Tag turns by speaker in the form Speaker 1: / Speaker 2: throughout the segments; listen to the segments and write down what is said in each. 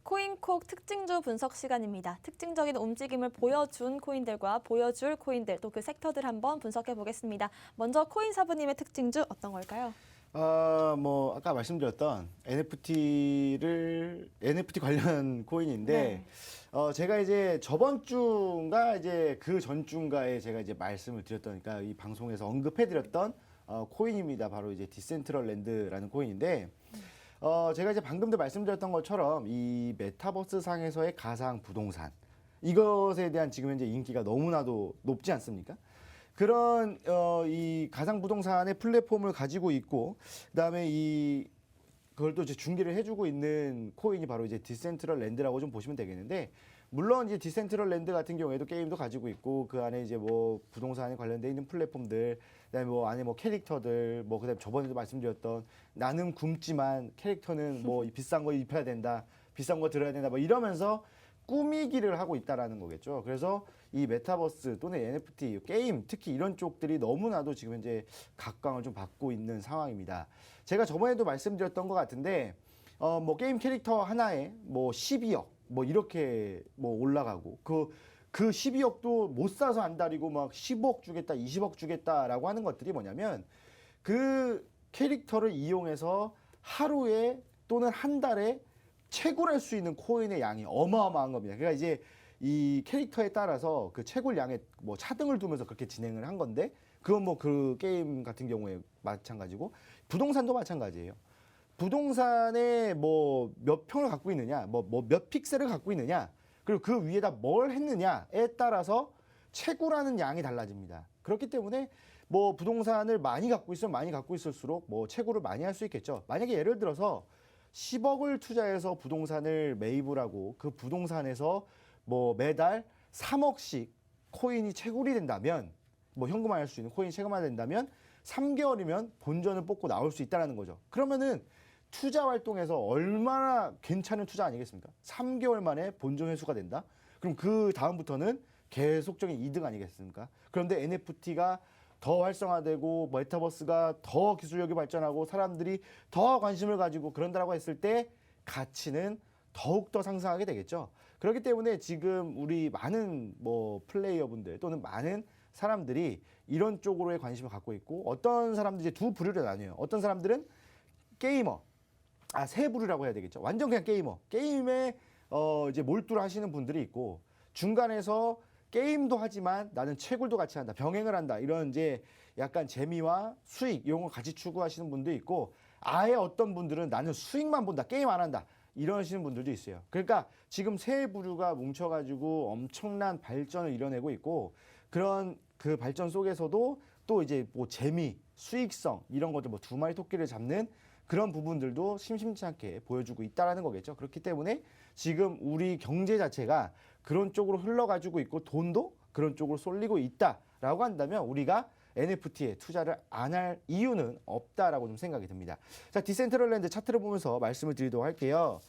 Speaker 1: 코인콕 특징주 분석 시간입니다. 특징적인 움직임을 보여준 코인들과 보여줄 코인들, 또 그 섹터들 한번 분석해 보겠습니다. 먼저 코인사부님의 특징주 어떤 걸까요?
Speaker 2: 아까 말씀드렸던 NFT 관련 코인인데, 제가 이제 저번 주인가 이제 그 전주인가에 제가 이제 말씀을 드렸던, 그러니까 이 방송에서 언급해드렸던 코인입니다. 바로 이제 디센트럴랜드라는 코인인데, 제가 이제 방금도 말씀드렸던 것처럼 이 메타버스 상에서의 가상 부동산, 이것에 대한 지금 현재 인기가 너무나도 높지 않습니까? 그런 이 가상 부동산의 플랫폼을 가지고 있고, 그다음에 그걸 또 이제 중개를 해주고 있는 코인이 바로 이제 디센트럴랜드라고 좀 보시면 되겠는데, 물론 이제 디센트럴랜드 같은 경우에도 게임도 가지고 있고, 그 안에 이제 뭐 부동산에 관련돼 있는 플랫폼들, 그다음에 뭐 안에 뭐 캐릭터들, 뭐 그다음에 저번에도 말씀드렸던 나는 굶지만 캐릭터는 뭐 비싼 거 입혀야 된다, 비싼 거 들어야 된다, 뭐 이러면서 꾸미기를 하고 있다라는 거겠죠. 그래서 이 메타버스 또는 NFT, 게임, 특히 이런 쪽들이 너무나도 지금 현재 각광을 좀 받고 있는 상황입니다. 제가 저번에도 말씀드렸던 것 같은데, 뭐 게임 캐릭터 하나에 뭐 12억, 뭐 이렇게 뭐 올라가고, 그 12억도 못 사서 안달이고 막 15억 주겠다, 20억 주겠다라고 하는 것들이 뭐냐면, 그 캐릭터를 이용해서 하루에 또는 한 달에 채굴할 수 있는 코인의 양이 어마어마한 겁니다. 그러니까 이제 이 캐릭터에 따라서 그 채굴 양에 뭐 차등을 두면서 그렇게 진행을 한 건데, 그건 뭐 그 게임 같은 경우에 마찬가지고, 부동산도 마찬가지예요. 부동산에 뭐 몇 평을 갖고 있느냐, 뭐 몇 픽셀을 갖고 있느냐, 그리고 그 위에다 뭘 했느냐에 따라서 채굴하는 양이 달라집니다. 그렇기 때문에 뭐 부동산을 많이 갖고 있으면 많이 갖고 있을수록 뭐 채굴을 많이 할 수 있겠죠. 만약에 예를 들어서 10억을 투자해서 부동산을 매입을 하고, 그 부동산에서 뭐 매달 3억씩 코인이 채굴이 된다면, 뭐 현금화할 수 있는 코인이 채굴화된다면 3개월이면 본전을 뽑고 나올 수 있다는 거죠. 그러면은 투자 활동에서 얼마나 괜찮은 투자 아니겠습니까? 3개월 만에 본전 회수가 된다? 그럼 그 다음부터는 계속적인 이득 아니겠습니까? 그런데 NFT가 더 활성화되고 메타버스가 더 기술력이 발전하고 사람들이 더 관심을 가지고 그런다라고 했을 때 가치는 더욱더 상승하게 되겠죠. 그렇기 때문에 지금 우리 많은 뭐 플레이어분들 또는 많은 사람들이 이런 쪽으로의 관심을 갖고 있고, 어떤 사람들이 이제 두 부류로 나뉘어요. 어떤 사람들은 게이머, 세 부류라고 해야 되겠죠. 완전 그냥 게임에 이제 몰두를 하시는 분들이 있고, 중간에서 게임도 하지만 나는 채굴도 같이 한다, 병행을 한다, 이런 이제 약간 재미와 수익 이런 걸 같이 추구하시는 분도 있고, 아예 어떤 분들은 나는 수익만 본다, 게임 안 한다, 이러시는 분들도 있어요. 그러니까 지금 세 부류가 뭉쳐가지고 엄청난 발전을 이뤄내고 있고, 그런 그 발전 속에서도 또 이제 뭐 재미, 수익성 이런 것들, 뭐 두 마리 토끼를 잡는 그런 부분들도 심심치 않게 보여주고 있다라는 거겠죠. 그렇기 때문에 지금 우리 경제 자체가 그런 쪽으로 흘러가지고 있고, 돈도 그런 쪽으로 쏠리고 있다라고 한다면 우리가 NFT에 투자를 안 할 이유는 없다라고 좀 생각이 듭니다. 자, 디센트럴랜드 차트를 보면서 말씀을 드리도록 할게요.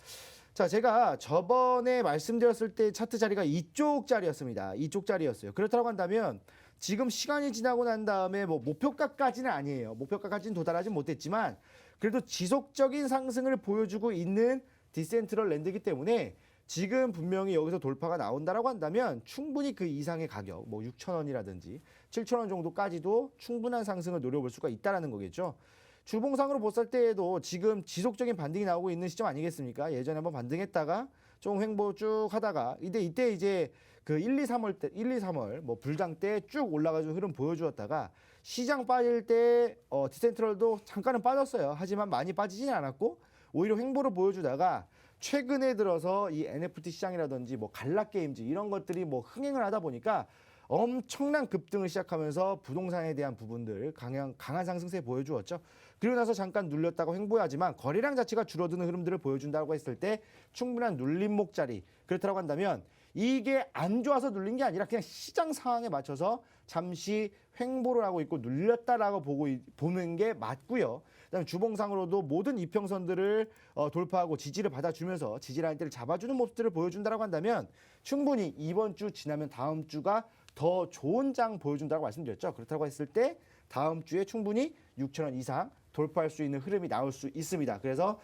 Speaker 2: 자, 제가 저번에 말씀드렸을 때 차트 자리가 이쪽 자리였습니다. 이쪽 자리였어요. 그렇다고 한다면 지금 시간이 지나고 난 다음에 뭐 목표가까지는 아니에요. 목표가까지는 도달하지 못했지만 그래도 지속적인 상승을 보여주고 있는 디센트럴랜드이기 때문에 지금 분명히 여기서 돌파가 나온다라고 한다면 충분히 그 이상의 가격, 뭐 6,000원이라든지 7,000원 정도까지도 충분한 상승을 노려볼 수가 있다라는 거겠죠. 주봉상으로 봤을 때에도 지금 지속적인 반등이 나오고 있는 시점 아니겠습니까? 예전에 한번 반등했다가 좀 횡보 쭉 하다가 이때 이제 그 1, 2, 3월 뭐 불장 때 쭉 올라가지고 흐름 보여주었다가 시장 빠질 때 디센트럴도 잠깐은 빠졌어요. 하지만 많이 빠지지는 않았고 오히려 횡보를 보여주다가 최근에 들어서 이 NFT 시장이라든지 뭐 갈라게임즈 이런 것들이 뭐 흥행을 하다 보니까 엄청난 급등을 시작하면서 부동산에 대한 부분들 강한 상승세 보여주었죠. 그리고 나서 잠깐 눌렸다고 횡보하지만 거래량 자체가 줄어드는 흐름들을 보여준다고 했을 때 충분한 눌림목 자리, 그렇다고 한다면 이게 안 좋아서 눌린 게 아니라 그냥 시장 상황에 맞춰서 잠시 횡보를 하고 있고 눌렸다라고 보는 게 맞고요. 그다음에 주봉상으로도 모든 이평선들을 돌파하고 지지를 받아주면서 지지라인대를 잡아주는 모습들을 보여준다라고 한다면 충분히 이번 주 지나면 다음 주가 더 좋은 장 보여준다고 말씀드렸죠. 그렇다고 했을 때 다음 주에 충분히 6,000원 이상 돌파할 수 있는 흐름이 나올 수 있습니다. 그래서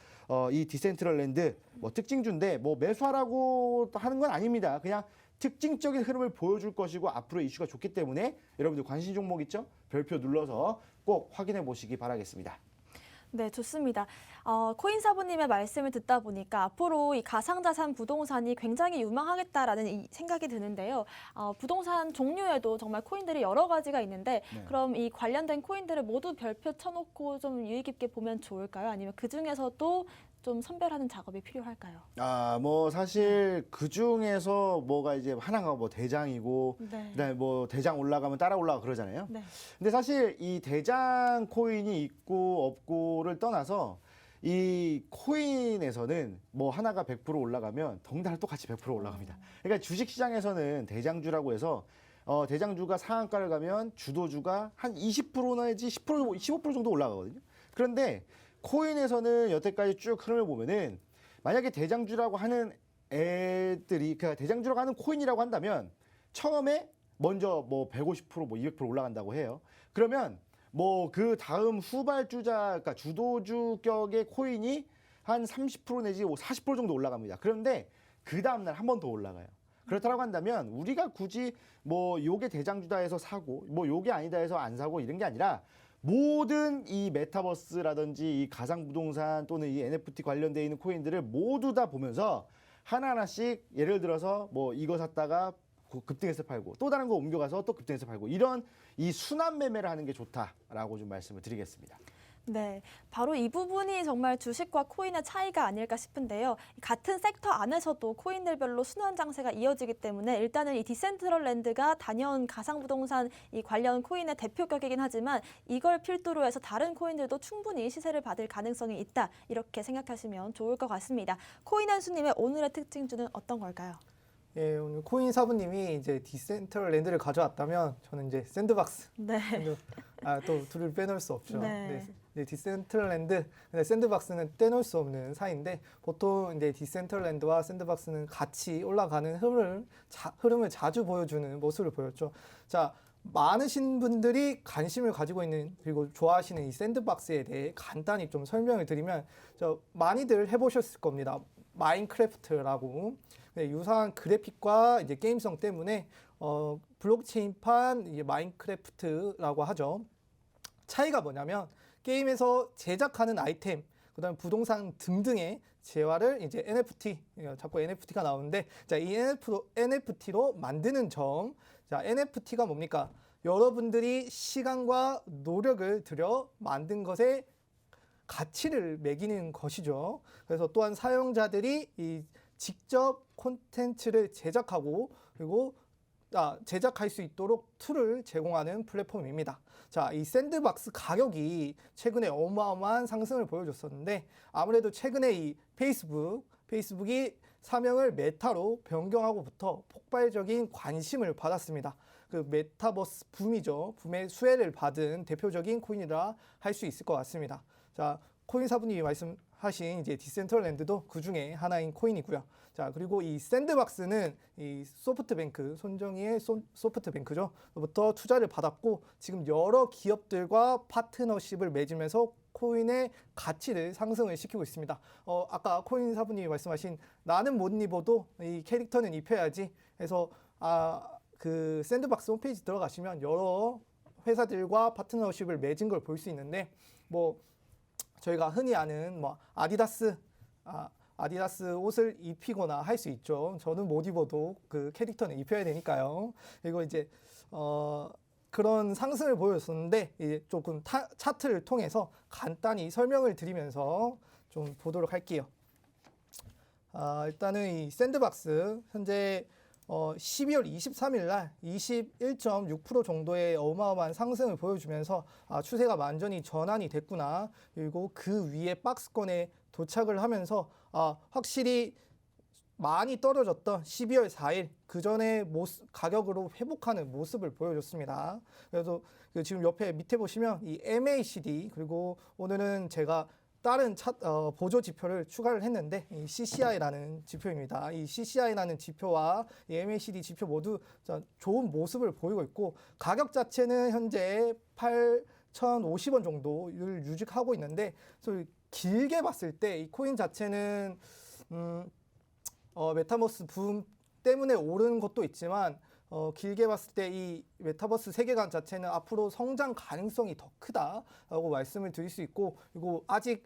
Speaker 2: 이 디센트럴랜드 뭐 특징주인데 뭐 매수하라고 하는 건 아닙니다. 그냥 특징적인 흐름을 보여줄 것이고 앞으로 이슈가 좋기 때문에 여러분들 관심 종목 있죠? 별표 눌러서 꼭 확인해 보시기 바라겠습니다.
Speaker 1: 네, 좋습니다. 코인사부님의 말씀을 듣다 보니까 앞으로 이 가상자산 부동산이 굉장히 유망하겠다라는 이 생각이 드는데요. 부동산 종류에도 정말 코인들이 여러 가지가 있는데
Speaker 2: 네.
Speaker 1: 그럼 이 관련된 코인들을 모두 별표 쳐놓고 좀 유의 깊게 보면 좋을까요? 아니면 그 중에서도 좀 선별하는 작업이 필요할까요?
Speaker 2: 뭐 사실 그 중에서 뭐가 이제 하나가 뭐 대장이고
Speaker 1: 네.
Speaker 2: 그다음에 뭐 대장 올라가면 따라 올라가 그러잖아요.
Speaker 1: 네.
Speaker 2: 근데 사실 이 대장 코인이 있고 없고를 떠나서 이 코인에서는 뭐 하나가 100% 올라가면 덩달아 똑같이 100% 올라갑니다. 그러니까 주식 시장에서는 대장주라고 해서 대장주가 상한가를 가면 주도주가 한 20% 내지 10% 15% 정도 올라가거든요. 그런데 코인에서는 여태까지 쭉 흐름을 보면은 만약에 대장주라고 하는 애들이 그러니까 대장주라고 하는 코인이라고 한다면 처음에 먼저 뭐 150%, 뭐 200% 올라간다고 해요. 그러면 뭐 그 다음 후발주자, 그러니까 주도주격의 코인이 한 30% 내지 40% 정도 올라갑니다. 그런데 그 다음날 한 번 더 올라가요. 그렇다고 한다면 우리가 굳이 뭐 요게 대장주다 해서 사고 뭐 요게 아니다 해서 안 사고 이런 게 아니라 모든 이 메타버스라든지 이 가상부동산 또는 이 NFT 관련되어 있는 코인들을 모두 다 보면서 하나하나씩 예를 들어서 뭐 이거 샀다가 급등해서 팔고 또 다른 거 옮겨가서 또 급등해서 팔고 이런 이 순환 매매를 하는 게 좋다라고 좀 말씀을 드리겠습니다.
Speaker 1: 네, 바로 이 부분이 정말 주식과 코인의 차이가 아닐까 싶은데요. 같은 섹터 안에서도 코인들별로 순환 장세가 이어지기 때문에 일단은 이 디센트럴랜드가 단연 가상부동산 이 관련 코인의 대표격이긴 하지만 이걸 필두로 해서 다른 코인들도 충분히 시세를 받을 가능성이 있다. 이렇게 생각하시면 좋을 것 같습니다. 코인 한수님의 오늘의 특징주는 어떤 걸까요?
Speaker 3: 예, 오늘 코인 사부님이 이제 디센트럴랜드를 가져왔다면 저는 이제 샌드박스.
Speaker 1: 네.
Speaker 3: 또 둘을 빼놓을 수 없죠.
Speaker 1: 네.
Speaker 3: 네, 디센트럴랜드, 근데 샌드박스는 떼놓을 수 없는 사이인데 보통 이제 디센트럴랜드와 샌드박스는 같이 올라가는 흐름을 자주 보여주는 모습을 보였죠. 자, 많으신 분들이 관심을 가지고 있는 그리고 좋아하시는 이 샌드박스에 대해 간단히 좀 설명을 드리면 많이들 해보셨을 겁니다. 마인크래프트라고. 유사한 그래픽과 이제 게임성 때문에 블록체인판 이제 마인크래프트라고 하죠. 차이가 뭐냐면 게임에서 제작하는 아이템, 그다음 부동산 등등의 재화를 이제 NFT, 자꾸 NFT가 나오는데 자, 이 NFT로 만드는 점. 자, NFT가 뭡니까? 여러분들이 시간과 노력을 들여 만든 것에 가치를 매기는 것이죠. 그래서 또한 사용자들이 이 직접 콘텐츠를 제작하고 그리고 제작할 수 있도록 툴을 제공하는 플랫폼입니다. 자, 이 샌드박스 가격이 최근에 어마어마한 상승을 보여줬었는데 아무래도 최근에 이 페이스북이 사명을 메타로 변경하고부터 폭발적인 관심을 받았습니다. 그 메타버스 붐이죠. 붐의 수혜를 받은 대표적인 코인이라 할 수 있을 것 같습니다. 자, 코인 사부님이 말씀하신 이제 디센트럴랜드도 그 중에 하나인 코인이고요. 자, 그리고 이 샌드박스는 이 소프트뱅크, 손정희의 소프트뱅크죠. 부터 투자를 받았고 지금 여러 기업들과 파트너십을 맺으면서 코인의 가치를 상승을 시키고 있습니다. 아까 코인 사부님이 말씀하신 나는 못 입어도 이 캐릭터는 입혀야지 해서 그 샌드박스 홈페이지 들어가시면 여러 회사들과 파트너십을 맺은 걸 볼 수 있는데 뭐 저희가 흔히 아는 뭐 아디다스 옷을 입히거나 할 수 있죠. 저는 못 입어도 그 캐릭터는 입혀야 되니까요. 그리고 이제 그런 상승을 보였었는데 이제 조금 차트를 통해서 간단히 설명을 드리면서 좀 보도록 할게요. 일단은 이 샌드박스 현재 12월 23일 날 21.6% 정도의 어마어마한 상승을 보여주면서 추세가 완전히 전환이 됐구나. 그리고 그 위에 박스권에 도착을 하면서 확실히 많이 떨어졌던 12월 4일 그 전에 가격으로 회복하는 모습을 보여줬습니다. 그래서 지금 옆에 밑에 보시면 이 MACD 그리고 오늘은 제가 다른 보조 지표를 추가를 했는데 이 CCI라는 지표입니다. 이 CCI라는 지표와 이 MACD 지표 모두 좋은 모습을 보이고 있고 가격 자체는 현재 1,050원 정도를 유지하고 있는데, 그래서 길게 봤을 때 이 코인 자체는 메타버스 붐 때문에 오르는 것도 있지만 길게 봤을 때 이 메타버스 세계관 자체는 앞으로 성장 가능성이 더 크다라고 말씀을 드릴 수 있고, 그리고 아직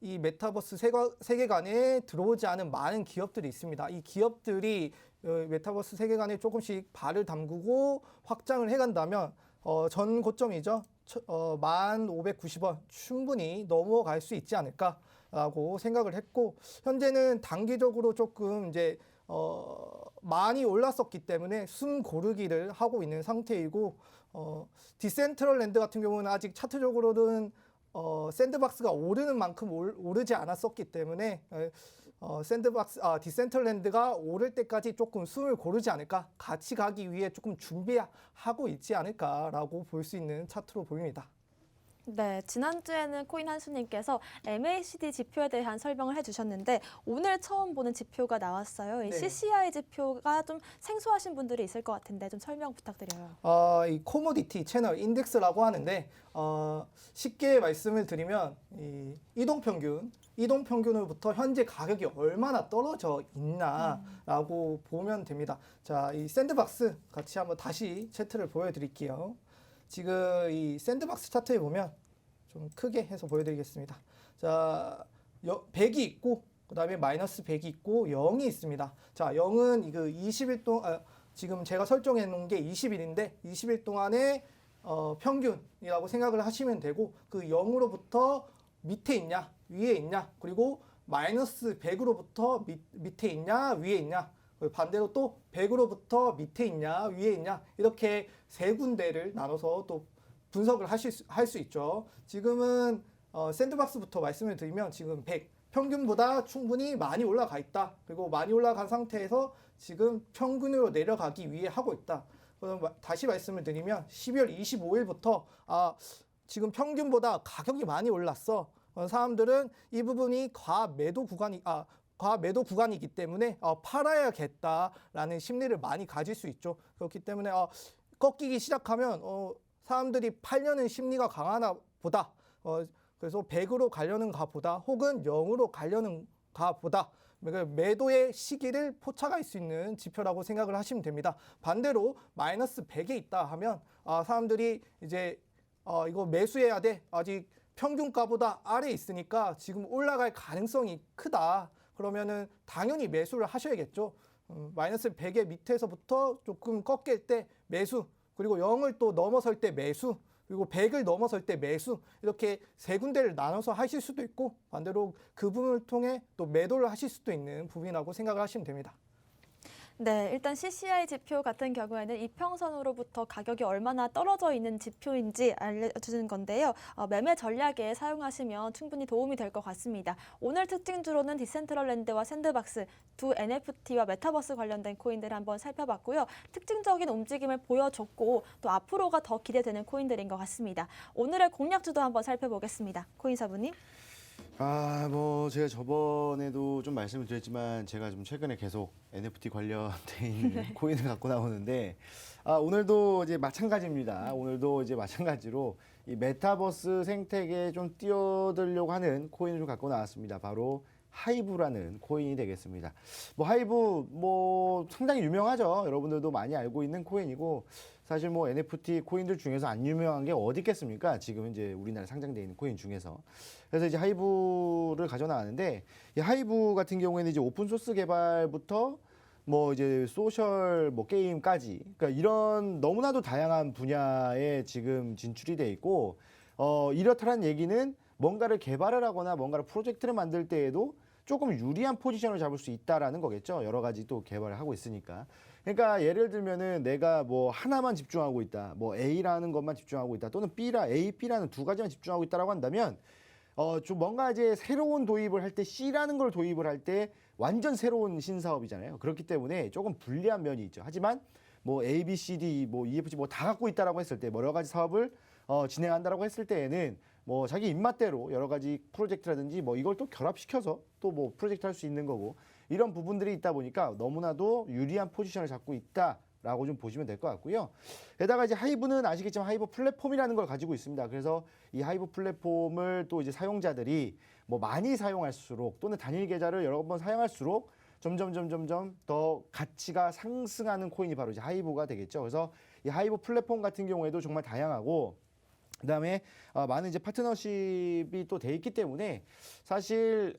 Speaker 3: 이 메타버스 세계관에 들어오지 않은 많은 기업들이 있습니다. 이 기업들이 메타버스 세계관에 조금씩 발을 담그고 확장을 해간다면 전 고점이죠. 1,590원 충분히 넘어갈 수 있지 않을까라고 생각을 했고, 현재는 단기적으로 조금 이제 많이 올랐었기 때문에 숨 고르기를 하고 있는 상태이고, 디센트럴랜드 같은 경우는 아직 차트적으로는 샌드박스가 오르는 만큼 오르지 않았었기 때문에 디센트럴랜드가 오를 때까지 조금 숨을 고르지 않을까, 같이 가기 위해 조금 준비하고 있지 않을까라고 볼 수 있는 차트로 보입니다.
Speaker 1: 네, 지난주에는 코인 한수님께서 MACD 지표에 대한 설명을 해주셨는데 오늘 처음 보는 지표가 나왔어요. 이
Speaker 3: 네.
Speaker 1: CCI 지표가 좀 생소하신 분들이 있을 것 같은데 좀 설명 부탁드려요.
Speaker 3: 이 코모디티 채널 인덱스라고 하는데 쉽게 말씀을 드리면 이 이동평균으로부터 현재 가격이 얼마나 떨어져 있나라고 보면 됩니다. 자, 이 샌드박스 같이 한번 다시 차트를 보여드릴게요. 지금 이 샌드박스 차트에 보면 좀 크게 해서 보여드리겠습니다. 자, 100이 있고 그다음에 마이너스 100이 있고 0이 있습니다. 자, 0은 그 20일 동안 지금 제가 설정해 놓은 게 20일인데 20일 동안의 평균이라고 생각을 하시면 되고, 그 0으로부터 밑에 있냐 위에 있냐, 그리고 마이너스 100으로부터 밑에 있냐 위에 있냐, 반대로 또 100으로부터 밑에 있냐 위에 있냐, 이렇게 세 군데를 나눠서 또 분석을 할 수 있죠. 지금은 샌드박스부터 말씀을 드리면 지금 100 평균보다 충분히 많이 올라가 있다. 그리고 많이 올라간 상태에서 지금 평균으로 내려가기 위해 하고 있다. 그럼 다시 말씀을 드리면 12월 25일부터 지금 평균보다 가격이 많이 올랐어. 사람들은 이 부분이 과매도 구간이기 때문에 팔아야겠다라는 심리를 많이 가질 수 있죠. 그렇기 때문에 꺾이기 시작하면 사람들이 팔려는 심리가 강하나 보다. 그래서 100으로 가려는 가보다 혹은 0으로 가려는 가보다 매도의 시기를 포착할 수 있는 지표라고 생각을 하시면 됩니다. 반대로 마이너스 100에 있다 하면 사람들이 이제 이거 매수해야 돼. 아직 평균가보다 아래에 있으니까 지금 올라갈 가능성이 크다. 그러면은 당연히 매수를 하셔야겠죠. 마이너스 100의 밑에서부터 조금 꺾일 때 매수, 그리고 0을 또 넘어설 때 매수, 그리고 100을 넘어설 때 매수, 이렇게 세 군데를 나눠서 하실 수도 있고, 반대로 그 부분을 통해 또 매도를 하실 수도 있는 부분이라고 생각을 하시면 됩니다.
Speaker 1: 네, 일단 CCI 지표 같은 경우에는 이평선으로부터 가격이 얼마나 떨어져 있는 지표인지 알려주는 건데요. 매매 전략에 사용하시면 충분히 도움이 될 것 같습니다. 오늘 특징주로는 디센트럴랜드와 샌드박스 두 NFT와 메타버스 관련된 코인들을 한번 살펴봤고요. 특징적인 움직임을 보여줬고 또 앞으로가 더 기대되는 코인들인 것 같습니다. 오늘의 공략주도 한번 살펴보겠습니다. 코인사부님.
Speaker 2: 제가 저번에도 좀 말씀을 드렸지만 제가 좀 최근에 계속 NFT 관련돼 있는 코인을 갖고 나오는데 오늘도 이제 마찬가지입니다. 오늘도 이제 마찬가지로 이 메타버스 생태계에 좀 뛰어들려고 하는 코인을 좀 갖고 나왔습니다. 바로 하이브라는 코인이 되겠습니다. 하이브 상당히 유명하죠. 여러분들도 많이 알고 있는 코인이고, 사실 NFT 코인들 중에서 안 유명한 게 어디 있겠습니까? 지금 이제 우리나라에 상장되어 있는 코인 중에서. 그래서 이제 하이브를 가져 나왔는데, 이 하이브 같은 경우에는 이제 오픈 소스 개발부터 이제 소셜 게임까지, 그러니까 이런 너무나도 다양한 분야에 지금 진출이 돼 있고, 이렇다는 얘기는 뭔가를 개발을 하거나 뭔가를 프로젝트를 만들 때에도 조금 유리한 포지션을 잡을 수 있다라는 거겠죠. 여러 가지 또 개발을 하고 있으니까. 그러니까 예를 들면은 내가 하나만 집중하고 있다, A라는 것만 집중하고 있다, 또는 A, B라는 두 가지만 집중하고 있다라고 한다면, 좀 뭔가 이제 새로운 도입을 할 때 C라는 걸 도입을 할 때 완전 새로운 신사업이잖아요. 그렇기 때문에 조금 불리한 면이 있죠. 하지만 A, B, C, D, EFG 다 갖고 있다라고 했을 때, 여러 가지 사업을 진행한다라고 했을 때에는 자기 입맛대로 여러 가지 프로젝트라든지 이걸 또 결합시켜서 또 프로젝트 할 수 있는 거고, 이런 부분들이 있다 보니까 너무나도 유리한 포지션을 잡고 있다라고 라고 좀 보시면 될 것 같고요. 게다가 이제 하이브는 아시겠지만 하이브 플랫폼이라는 걸 가지고 있습니다. 그래서 이 하이브 플랫폼을 또 이제 사용자들이 뭐 많이 사용할수록 또는 단일 계좌를 여러 번 사용할수록 점점 더 가치가 상승하는 코인이 바로 이제 하이브가 되겠죠. 그래서 이 하이브 플랫폼 같은 경우에도 정말 다양하고 그다음에 많은 이제 파트너십이 또 돼 있기 때문에 사실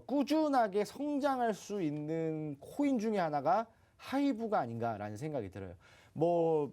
Speaker 2: 꾸준하게 성장할 수 있는 코인 중에 하나가 하이브가 아닌가라는 생각이 들어요. 뭐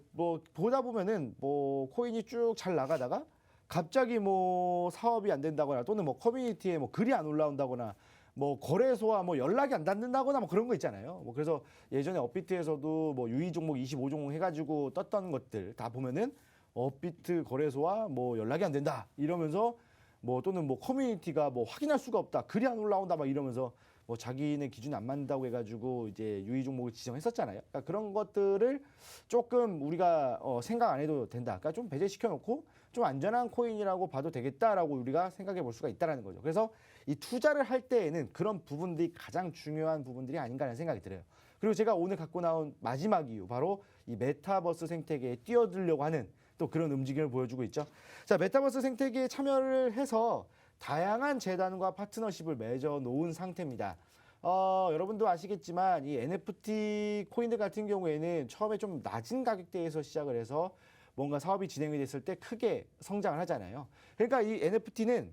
Speaker 2: 보다 보면은 뭐 코인이 쭉 잘 나가다가 갑자기 뭐 사업이 안 된다거나 또는 뭐 커뮤니티에 뭐 글이 안 올라온다거나 뭐 거래소와 뭐 연락이 안 닿는다거나 뭐 그런 거 있잖아요. 뭐 그래서 예전에 업비트에서도 뭐 유의 종목 25종목 해가지고 떴던 것들 다 보면은 업비트 거래소와 뭐 연락이 안 된다 이러면서 뭐 또는 뭐 커뮤니티가 뭐 확인할 수가 없다 글이 안 올라온다 막 이러면서 뭐 자기네 기준 안 맞는다고 해가지고 이제 유의 종목을 지정했었잖아요. 그러니까 그런 것들을 조금 우리가 생각 안 해도 된다. 그러니까 좀 배제시켜 놓고 좀 안전한 코인이라고 봐도 되겠다라고 우리가 생각해 볼 수가 있다라는 거죠. 그래서 이 투자를 할 때에는 그런 부분들이 가장 중요한 부분들이 아닌가라는 생각이 들어요. 그리고 제가 오늘 갖고 나온 마지막 이유 바로 이 메타버스 생태계에 뛰어들려고 하는 또 그런 움직임을 보여주고 있죠. 자, 메타버스 생태계에 참여를 해서 다양한 재단과 파트너십을 맺어 놓은 상태입니다. 여러분도 아시겠지만 이 NFT 코인들 같은 경우에는 처음에 좀 낮은 가격대에서 시작을 해서 뭔가 사업이 진행이 됐을 때 크게 성장을 하잖아요. 그러니까 이 NFT는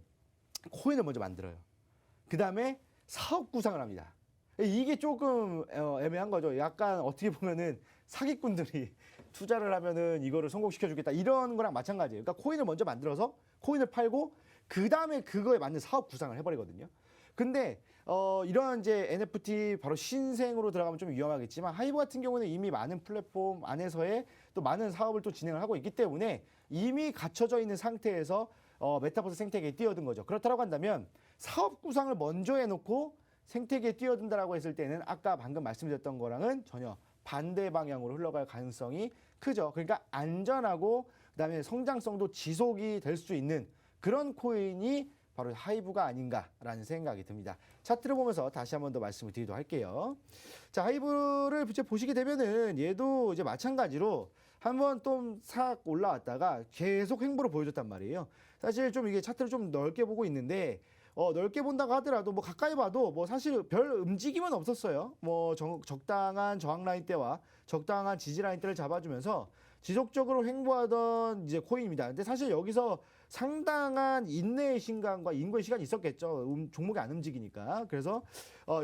Speaker 2: 코인을 먼저 만들어요. 그 다음에 사업 구상을 합니다. 이게 조금 애매한 거죠. 약간 어떻게 보면은 사기꾼들이 투자를 하면은 이거를 성공시켜 주겠다 이런 거랑 마찬가지예요. 그러니까 코인을 먼저 만들어서 코인을 팔고 그 다음에 그거에 맞는 사업 구상을 해버리거든요. 근데 이런 이제 NFT 바로 신생으로 들어가면 좀 위험하겠지만 하이브 같은 경우는 이미 많은 플랫폼 안에서의 또 많은 사업을 또 진행을 하고 있기 때문에 이미 갖춰져 있는 상태에서 메타버스 생태계에 뛰어든 거죠. 그렇다고 한다면 사업 구상을 먼저 해놓고 생태계에 뛰어든다라고 했을 때는 아까 방금 말씀드렸던 거랑은 전혀 반대 방향으로 흘러갈 가능성이 크죠. 그러니까 안전하고 그다음에 성장성도 지속이 될 수 있는 그런 코인이 바로 하이브가 아닌가라는 생각이 듭니다. 차트를 보면서 다시 한 번 더 말씀을 드리도록 할게요. 자, 하이브를 이제 보시게 되면은 얘도 이제 마찬가지로 한번 좀 싹 올라왔다가 계속 횡보를 보여줬단 말이에요. 사실 좀 이게 차트를 좀 넓게 보고 있는데 넓게 본다고 하더라도 뭐 가까이 봐도 뭐 사실 별 움직임은 없었어요. 뭐 적당한 저항 라인 대와 적당한 지지 라인 대를 잡아주면서 지속적으로 횡보하던 이제 코인입니다. 근데 사실 여기서 상당한 인내의 시간과 인고의 시간이 있었겠죠. 종목이 안 움직이니까. 그래서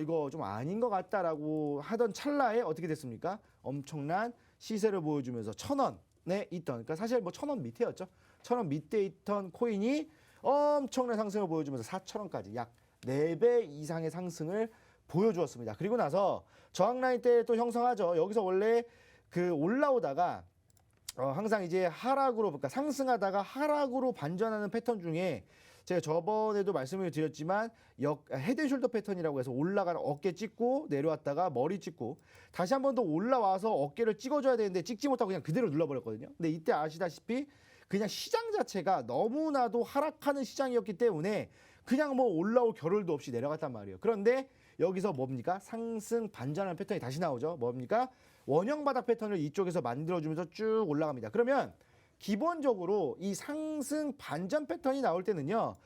Speaker 2: 이거 좀 아닌 것 같다라고 하던 찰나에 어떻게 됐습니까? 엄청난 시세를 보여주면서 1,000원에 있던, 그러니까 사실 뭐 1,000원 밑에였죠. 1,000원 밑에 있던 코인이 엄청난 상승을 보여주면서 4,000원까지 약 4배 이상의 상승을 보여주었습니다. 그리고 나서 저항 라인 때 또 형성하죠. 여기서 원래 그 올라오다가 항상 이제 하락으로, 그러니까 상승하다가 하락으로 반전하는 패턴 중에 제가 저번에도 말씀을 드렸지만 헤드앤숄더 패턴이라고 해서 올라가는 어깨 찍고 내려왔다가 머리 찍고 다시 한 번 더 올라와서 어깨를 찍어줘야 되는데 찍지 못하고 그냥 그대로 눌러버렸거든요. 근데 이때 아시다시피 그냥 시장 자체가 너무나도 하락하는 시장이었기 때문에 그냥 뭐 올라올 겨를도 없이 내려갔단 말이에요. 그런데 여기서 뭡니까? 상승 반전하는 패턴이 다시 나오죠. 뭡니까? 원형 바닥 패턴을 이쪽에서 만들어주면서 쭉 올라갑니다. 그러면 기본적으로 이 상승 반전 패턴이 나올 때는요,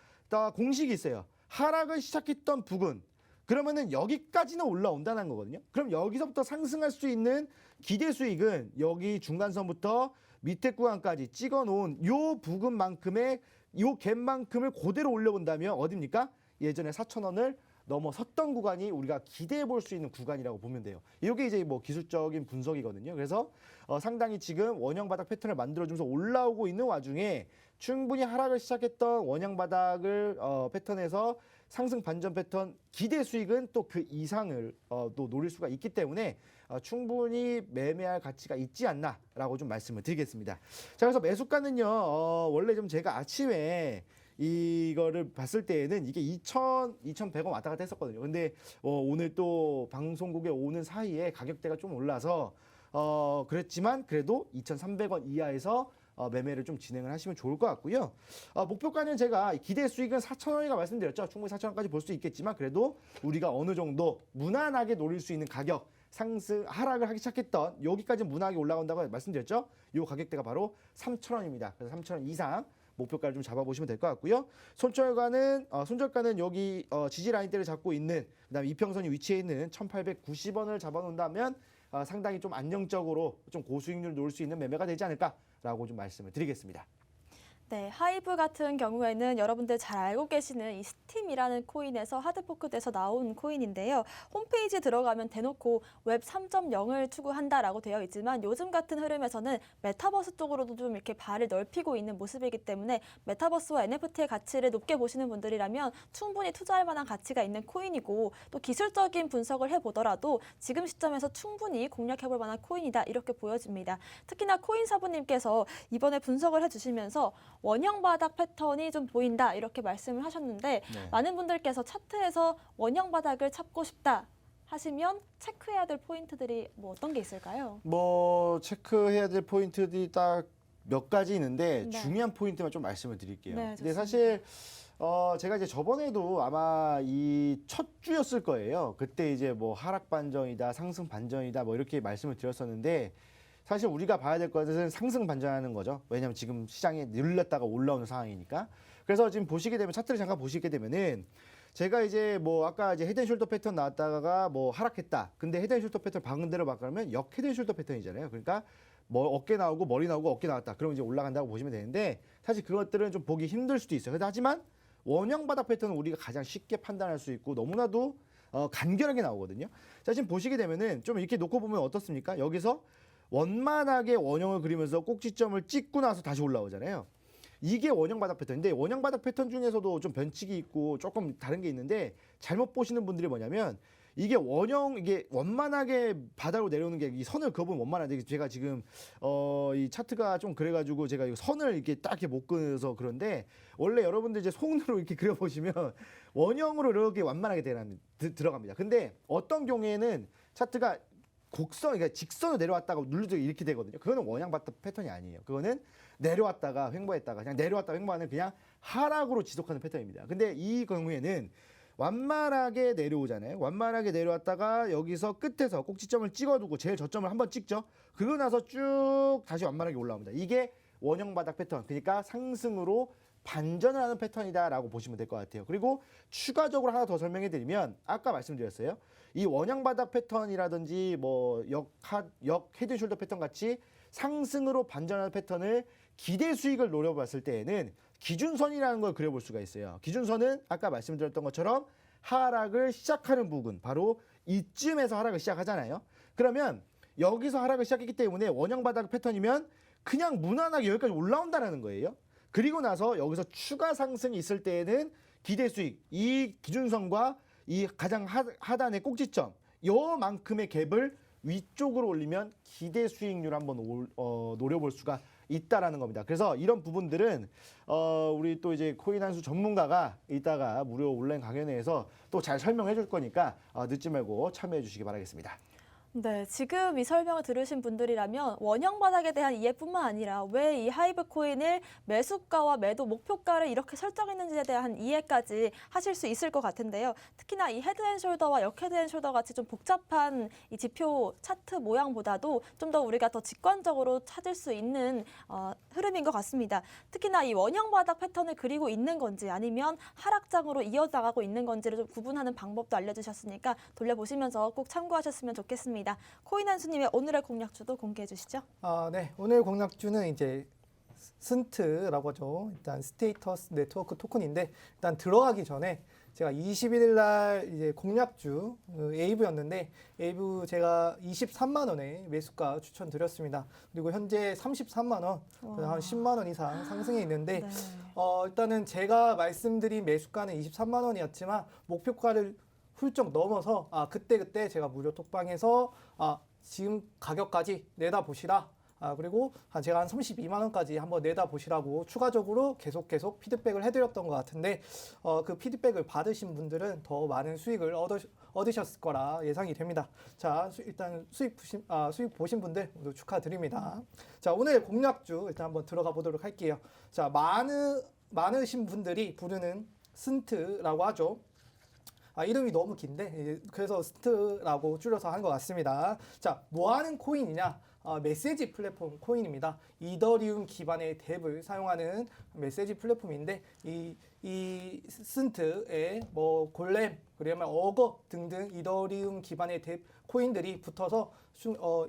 Speaker 2: 공식이 있어요. 하락을 시작했던 부근, 그러면은 여기까지는 올라온다는 거거든요. 그럼 여기서부터 상승할 수 있는 기대 수익은 여기 중간선부터 밑에 구간까지 찍어 놓은 요 부근만큼의 요 갭만큼을 그대로 올려본다면 어딥니까? 예전에 4,000원을 넘어섰던 구간이 우리가 기대해 볼 수 있는 구간이라고 보면 돼요. 이게 이제 뭐 기술적인 분석이거든요. 그래서 상당히 지금 원형 바닥 패턴을 만들어주면서 올라오고 있는 와중에 충분히 하락을 시작했던 원형 바닥을 패턴에서 상승 반전 패턴 기대 수익은 또 그 이상을 또 노릴 수가 있기 때문에 충분히 매매할 가치가 있지 않나라고 좀 말씀을 드리겠습니다. 자, 그래서 매수가는요, 원래 좀 제가 아침에 이거를 봤을 때에는 이게 2,100원 왔다 갔다 했었거든요. 근데 오늘 또 방송국에 오는 사이에 가격대가 좀 올라서 그랬지만 그래도 2,300원 이하에서 매매를 좀 진행을 하시면 좋을 것 같고요. 목표가는 제가 기대 수익은 4,000원이라고 말씀드렸죠. 충분히 4,000원까지 볼 수 있겠지만 그래도 우리가 어느 정도 무난하게 노릴 수 있는 가격 하락을 하기 시작했던 여기까지 무난하게 올라온다고 말씀드렸죠. 이 가격대가 바로 3,000원입니다. 그래서 3,000원 이상 목표가를 좀 잡아보시면 될 것 같고요. 손절가는 여기 지지 라인대를 잡고 있는, 그다음에 이평선이 위치해 있는 1,890원을 잡아놓는다면 상당히 좀 안정적으로 좀 고수익률을 놓을 수 있는 매매가 되지 않을까라고 좀 말씀을 드리겠습니다.
Speaker 1: 네, 하이브 같은 경우에는 여러분들 잘 알고 계시는 이 스팀이라는 코인에서 하드포크돼서 나온 코인인데요. 홈페이지 들어가면 대놓고 웹 3.0을 추구한다라고 되어 있지만 요즘 같은 흐름에서는 메타버스 쪽으로도 좀 이렇게 발을 넓히고 있는 모습이기 때문에 메타버스와 NFT의 가치를 높게 보시는 분들이라면 충분히 투자할 만한 가치가 있는 코인이고, 또 기술적인 분석을 해보더라도 지금 시점에서 충분히 공략해볼 만한 코인이다, 이렇게 보여집니다. 특히나 코인사부님께서 이번에 분석을 해주시면서 원형 바닥 패턴이 좀 보인다, 이렇게 말씀을 하셨는데
Speaker 2: 네.
Speaker 1: 많은 분들께서 차트에서 원형 바닥을 찾고 싶다 하시면 체크해야 될 포인트들이 뭐 어떤 게 있을까요?
Speaker 2: 뭐 체크해야 될 포인트들이 딱 몇 가지 있는데
Speaker 1: 네.
Speaker 2: 중요한 포인트만 좀 말씀을 드릴게요.
Speaker 1: 네,
Speaker 2: 근데
Speaker 1: 좋습니다.
Speaker 2: 사실 제가 이제 저번에도 아마 이 첫 주였을 거예요. 그때 이제 뭐 하락 반전이다, 상승 반전이다, 뭐 이렇게 말씀을 드렸었는데, 사실 우리가 봐야 될 것은 상승 반전하는 거죠. 왜냐하면 지금 시장에 눌렸다가 올라오는 상황이니까. 그래서 지금 보시게 되면, 차트를 잠깐 보시게 되면은, 제가 이제 뭐 아까 이제 헤드앤숄더 패턴 나왔다가 뭐 하락했다. 근데 헤드앤숄더 패턴 방금대로 바꾸면 역 헤드앤숄더 패턴이잖아요. 그러니까 뭐 어깨 나오고 머리 나오고 어깨 나왔다. 그럼 이제 올라간다고 보시면 되는데, 사실 그것들은 좀 보기 힘들 수도 있어요. 하지만 원형 바닥 패턴은 우리가 가장 쉽게 판단할 수 있고 너무나도 간결하게 나오거든요. 자, 지금 보시게 되면은 좀 이렇게 놓고 보면 어떻습니까? 여기서 원만하게 원형을 그리면서 꼭지점을 찍고 나서 다시 올라오잖아요. 이게 원형 바닥 패턴인데, 원형 바닥 패턴 중에서도 좀 변칙이 있고 조금 다른 게 있는데, 잘못 보시는 분들이 뭐냐면, 이게 원만하게 바닥으로 내려오는 게, 이 선을 그어보면 원만한데, 제가 지금 이 차트가 좀 그래가지고 제가 이 선을 이렇게 딱 이렇게 못 그어서 그런데, 원래 여러분들 이제 손으로 이렇게 그려보시면 원형으로 이렇게 완만하게 들어갑니다. 근데 어떤 경우에는 차트가 그러니까 직선으로 내려왔다가 눌러지고 이렇게 되거든요. 그거는 원형 바닥 패턴이 아니에요. 그거는 내려왔다가 횡보했다가, 그냥 내려왔다가 횡보하는 그냥 하락으로 지속하는 패턴입니다. 근데 이 경우에는 완만하게 내려오잖아요. 완만하게 내려왔다가 여기서 끝에서 꼭지점을 찍어두고 제일 저점을 한번 찍죠. 그러고 나서 쭉 다시 완만하게 올라옵니다. 이게 원형 바닥 패턴, 그러니까 상승으로 반전을 하는 패턴이다라고 보시면 될 것 같아요. 그리고 추가적으로 하나 더 설명해 드리면, 아까 말씀드렸어요. 이 원형 바닥 패턴이라든지 뭐 역 헤드숄더 패턴 같이 상승으로 반전하는 패턴을 기대 수익을 노려봤을 때에는 기준선이라는 걸 그려볼 수가 있어요. 기준선은 아까 말씀드렸던 것처럼 하락을 시작하는 부분, 바로 이쯤에서 하락을 시작하잖아요. 그러면 여기서 하락을 시작했기 때문에 원형 바닥 패턴이면 그냥 무난하게 여기까지 올라온다는 거예요. 그리고 나서 여기서 추가 상승이 있을 때에는 기대 수익, 이 기준선과 이 가장 하단의 꼭지점, 요만큼의 갭을 위쪽으로 올리면 기대 수익률 한번 노려볼 수가 있다라는 겁니다. 그래서 이런 부분들은 우리 또 이제 코인 한수 전문가가 이따가 무료 온라인 강연회에서 또 잘 설명해 줄 거니까 늦지 말고 참여해 주시기 바라겠습니다.
Speaker 1: 네, 지금 이 설명을 들으신 분들이라면 원형 바닥에 대한 이해뿐만 아니라 왜 이 하이브 코인을 매수가와 매도 목표가를 이렇게 설정했는지에 대한 이해까지 하실 수 있을 것 같은데요. 특히나 이 헤드앤숄더와 역 헤드앤숄더 같이 좀 복잡한 이 지표 차트 모양보다도 좀 더 우리가 더 직관적으로 찾을 수 있는 흐름인 것 같습니다. 특히나 이 원형 바닥 패턴을 그리고 있는 건지 아니면 하락장으로 이어나가고 있는 건지를 좀 구분하는 방법도 알려주셨으니까 돌려보시면서 꼭 참고하셨으면 좋겠습니다. 코인 한수님의 오늘의 공략주도 공개해 주시죠.
Speaker 3: 네. 오늘 공략주는 이제 스인트라고 하죠. 일단 스테이터스 네트워크 토큰인데, 일단 들어가기 전에 제가 21일 날 이제 공략주 에이브였는데, 에이브 제가 23만 원에 매수가 추천드렸습니다. 그리고 현재 33만 원, 한 10만 원 이상 상승해 있는데,
Speaker 1: 네.
Speaker 3: 일단은 제가 말씀드린 매수가는 23만 원이었지만 목표가를 훌쩍 넘어서 그때 제가 무료 톡방에서 지금 가격까지 내다보시라. 그리고 제가 한 32만 원까지 한번 내다보시라고 추가적으로 계속 피드백을 해드렸던 것 같은데, 그 피드백을 받으신 분들은 더 많은 수익을 얻으셨을 거라 예상이 됩니다. 자, 일단 수익 보신 분들 모두 축하드립니다. 자, 오늘 공략주 일단 한번 들어가 보도록 할게요. 자, 많으신 분들이 부르는 스인트라고 하죠. 이름이 너무 긴데 그래서 스트라고 줄여서 한 것 같습니다. 자, 뭐 하는 코인이냐? 메시지 플랫폼 코인입니다. 이더리움 기반의 뎁을 사용하는 메시지 플랫폼인데 이 스인트에 뭐 골렘, 그러면 어거 등등 이더리움 기반의 뎁 코인들이 붙어서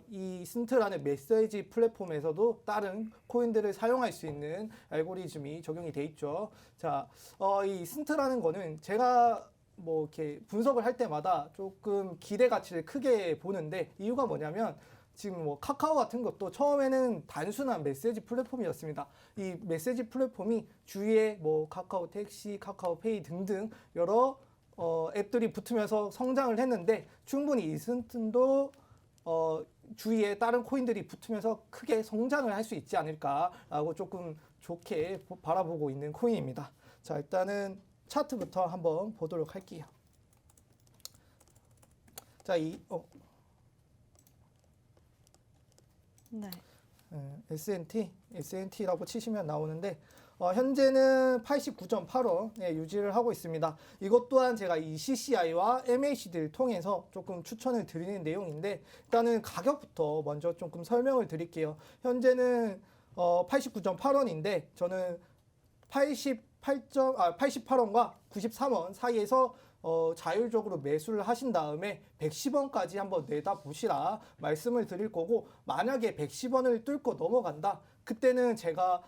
Speaker 3: 이 스인트라는 메시지 플랫폼에서도 다른 코인들을 사용할 수 있는 알고리즘이 적용이 돼 있죠. 자, 이 스인트라는 거는 제가 뭐 이렇게 분석을 할 때마다 조금 기대 가치를 크게 보는데 이유가 뭐냐면 지금 뭐 카카오 같은 것도 처음에는 단순한 메시지 플랫폼이었습니다. 이 메시지 플랫폼이 주위에 뭐 카카오 택시, 카카오페이 등등 여러 앱들이 붙으면서 성장을 했는데 충분히 이 스인트도 주위에 다른 코인들이 붙으면서 크게 성장을 할 수 있지 않을까라고 조금 좋게 바라보고 있는 코인입니다. 자, 일단은 차트부터 한번 보도록 할게요. 자,
Speaker 1: 네.
Speaker 3: SNT라고 치시면 나오는데 현재는 89.8원에 유지를 하고 있습니다. 이것 또한 제가 이 CCI와 MACD를 통해서 조금 추천을 드리는 내용인데 일단은 가격부터 먼저 조금 설명을 드릴게요. 현재는 89.8원인데 저는 88원과 93원 사이에서 자율적으로 매수를 하신 다음에 110원까지 한번 내다보시라 말씀을 드릴 거고, 만약에 110원을 뚫고 넘어간다, 그때는 제가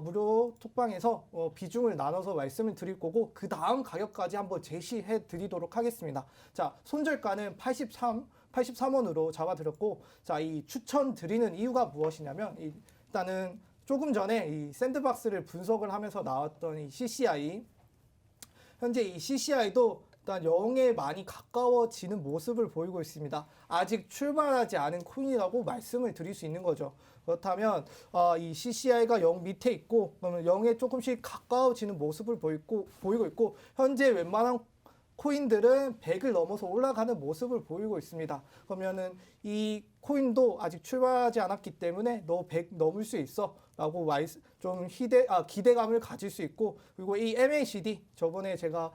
Speaker 3: 무료 톡방에서 비중을 나눠서 말씀을 드릴 거고 그 다음 가격까지 한번 제시해 드리도록 하겠습니다. 자, 손절가는 83원으로 잡아드렸고, 자, 이 추천 드리는 이유가 무엇이냐면 일단은 조금 전에 이 샌드박스를 분석을 하면서 나왔던 이 CCI, 현재 이 CCI도 일단 0에 많이 가까워지는 모습을 보이고 있습니다. 아직 출발하지 않은 코인이라고 말씀을 드릴 수 있는 거죠. 그렇다면 이 CCI가 0 밑에 있고 그러면 0에 조금씩 가까워지는 모습을 보이고 있고, 현재 웬만한 코인들은 100을 넘어서 올라가는 모습을 보이고 있습니다. 그러면은 이 코인도 아직 출발하지 않았기 때문에 너 100 넘을 수 있어 라고 좀 기대감을 가질 수 있고, 그리고 이 MACD, 저번에 제가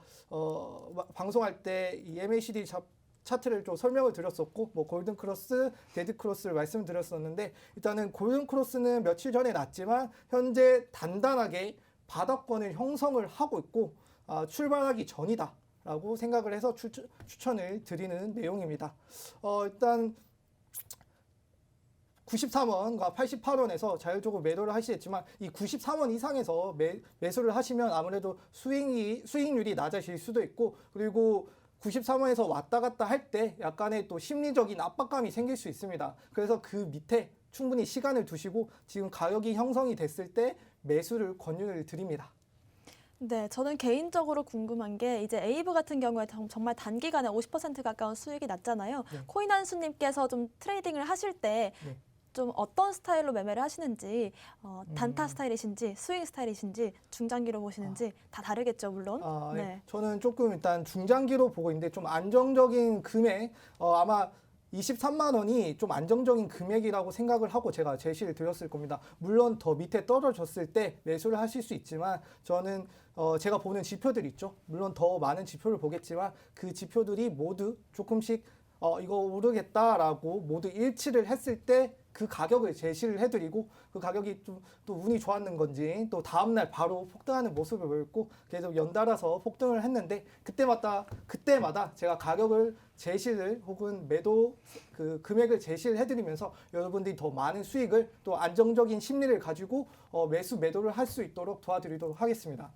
Speaker 3: 방송할 때 이 MACD 차트를 좀 설명을 드렸었고, 뭐 골든 크로스, 데드 크로스를 말씀드렸었는데, 일단은 골든 크로스는 며칠 전에 났지만 현재 단단하게 바닥권을 형성을 하고 있고 출발하기 전이다 라고 생각을 해서 추천을 드리는 내용입니다. 일단 93원과 88원에서 자율적으로 매도를 하시겠지만 이 93원 이상에서 매수를 하시면 아무래도 수익률이 낮아질 수도 있고, 그리고 93원에서 왔다 갔다 할 때 약간의 또 심리적인 압박감이 생길 수 있습니다. 그래서 그 밑에 충분히 시간을 두시고 지금 가격이 형성이 됐을 때 매수를 권유를 드립니다.
Speaker 1: 네, 저는 개인적으로 궁금한 게 이제 에이브 같은 경우에 정말 단기간에 50% 가까운 수익이 났잖아요.
Speaker 3: 네.
Speaker 1: 코인 한수님께서 좀 트레이딩을 하실 때 좀 어떤 스타일로 매매를 하시는지, 단타 스타일이신지 스윙 스타일이신지 중장기로 보시는지 다 다르겠죠, 물론. 네.
Speaker 3: 저는 조금 일단 중장기로 보고 있는데 좀 안정적인 금액, 아마 23만 원이 좀 안정적인 금액이라고 생각을 하고 제가 제시를 드렸을 겁니다. 물론 더 밑에 떨어졌을 때 매수를 하실 수 있지만 저는 제가 보는 지표들 있죠. 물론 더 많은 지표를 보겠지만 그 지표들이 모두 조금씩 이거 오르겠다라고 모두 일치를 했을 때 그 가격을 제시를 해드리고, 그 가격이 좀 또 운이 좋았는 건지 또 다음날 바로 폭등하는 모습을 보였고 계속 연달아서 폭등을 했는데, 그때마다 제가 가격을 제시를 혹은 매도 그 금액을 제시를 해드리면서 여러분들이 더 많은 수익을 또 안정적인 심리를 가지고 매도를 할 수 있도록 도와드리도록 하겠습니다.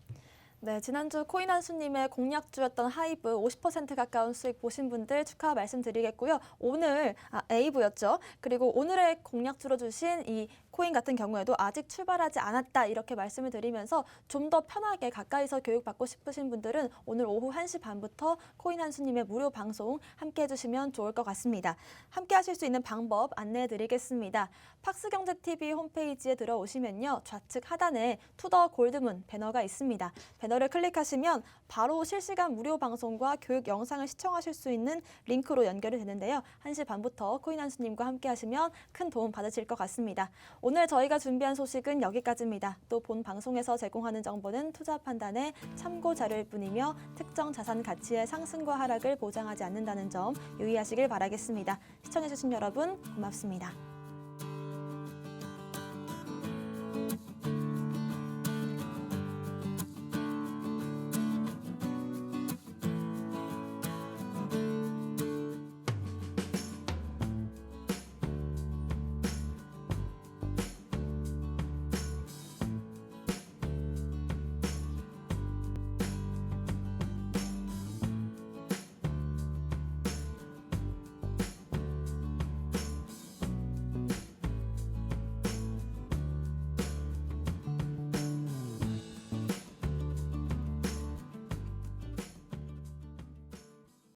Speaker 1: 네, 지난주 코인 한수님의 공략주였던 하이브 50% 가까운 수익 보신 분들 축하 말씀드리겠고요. 오늘 에이브였죠. 그리고 오늘의 공략주로 주신 이 코인 같은 경우에도 아직 출발하지 않았다 이렇게 말씀을 드리면서 좀 더 편하게 가까이서 교육받고 싶으신 분들은 오늘 오후 1시 반부터 코인 한수님의 무료 방송 함께 해주시면 좋을 것 같습니다. 함께 하실 수 있는 방법 안내해 드리겠습니다. 팍스경제TV 홈페이지에 들어오시면요, 좌측 하단에 투더 골드문 배너가 있습니다. 배너를 클릭하시면 바로 실시간 무료 방송과 교육 영상을 시청하실 수 있는 링크로 연결이 되는데요. 1시 반부터 코인 한수님과 함께 하시면 큰 도움 받으실 것 같습니다. 오늘 저희가 준비한 소식은 여기까지입니다. 또 본 방송에서 제공하는 정보는 투자 판단의 참고 자료일 뿐이며 특정 자산 가치의 상승과 하락을 보장하지 않는다는 점 유의하시길 바라겠습니다. 시청해주신 여러분 고맙습니다.